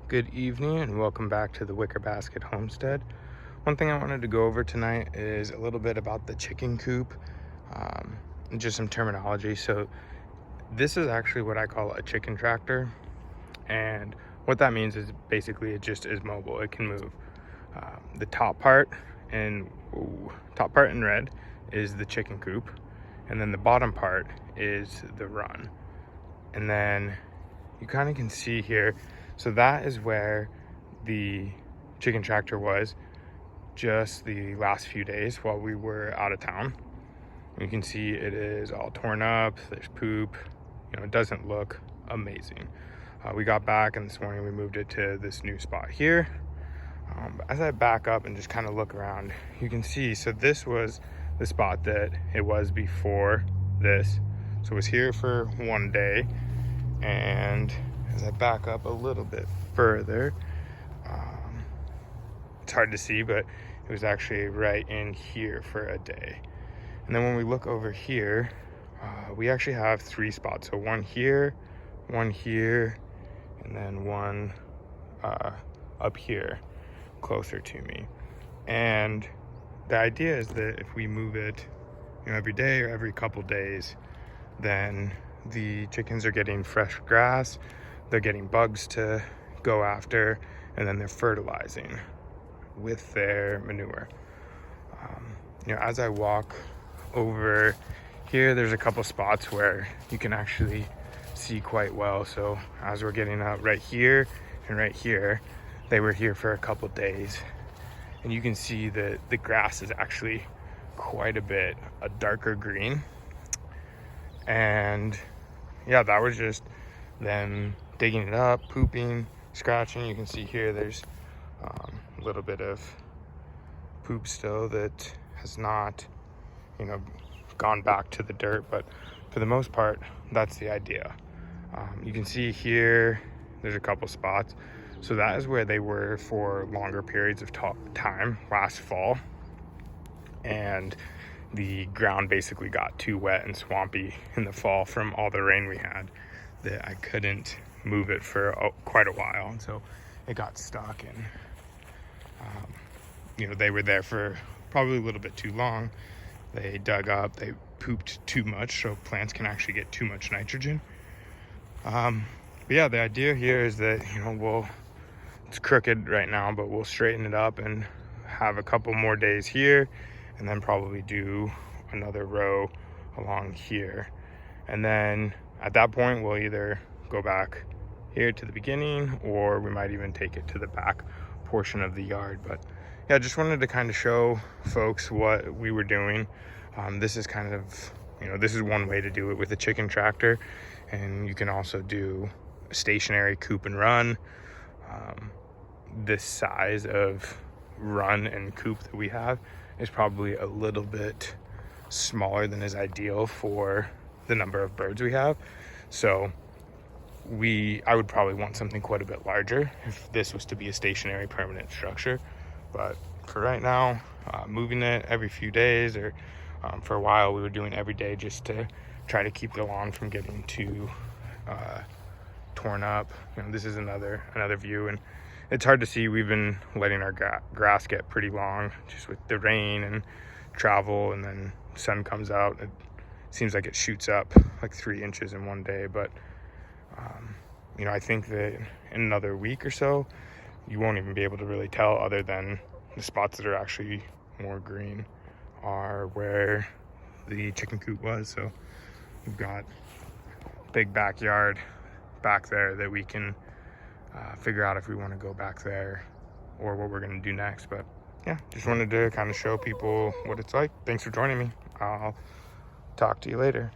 Good evening and welcome back to the Wicker Basket Homestead. One thing I wanted to go over tonight is a little bit about the chicken coop, and just some terminology. So this is actually what I call a chicken tractor, and what that means is basically it just is mobile. It can move. The top part in red is the chicken coop, and then the bottom part is the run. And then you kind of can see here, so that is where the chicken tractor was just the last few days while we were out of town. You can see it is all torn up, there's poop, it doesn't look amazing. We got back and this morning we moved it to this new spot here. As I back up and just kind of look around, you can see, so this was the spot that it was before this. So it was here for one day, and as I back up a little bit further, it's hard to see, but it was actually right in here for a day. And then when we look over here, we actually have three spots. So one here, and then one up here closer to me. And the idea is that if we move it every day or every couple days, then the chickens are getting fresh grass, they're getting bugs to go after, and then they're fertilizing with their manure. As I walk over here, there's a couple spots where you can actually see quite well. So as we're getting up right here and right here, they were here for a couple days, and you can see that the grass is actually quite a bit a darker green. And yeah, that was just them digging it up, pooping, scratching. You can see here there's a little bit of poop still that has not gone back to the dirt, but for the most part that's the idea. You can see here there's a couple spots, so that is where they were for longer periods of time last fall, and the ground basically got too wet and swampy in the fall from all the rain we had that I couldn't move it for quite a while, and so it got stuck. And they were there for probably a little bit too long. They dug up, they pooped too much, so plants can actually get too much nitrogen. But yeah, the idea here is that it's crooked right now, but we'll straighten it up and have a couple more days here, and then probably do another row along here. And then at that point, we'll either go back here to the beginning, or we might even take it to the back portion of the yard. But yeah, just wanted to kind of show folks what we were doing. This is kind of, this is one way to do it with a chicken tractor, and you can also do a stationary coop and run. This size of run and coop that we have is probably a little bit smaller than is ideal for the number of birds we have. So I would probably want something quite a bit larger if this was to be a stationary permanent structure. But for right now, moving it every few days, or for a while we were doing every day just to try to keep the lawn from getting too torn up. This is another view, and it's hard to see. We've been letting our grass get pretty long just with the rain and travel, and then sun comes out. It seems like it shoots up like 3 inches in one day. But I think that in another week or so, you won't even be able to really tell, other than the spots that are actually more green are where the chicken coop was. So we've got a big backyard back there that we can figure out if we want to go back there or what we're going to do next. But yeah, just wanted to kind of show people what it's like. Thanks for joining me. I'll talk to you later.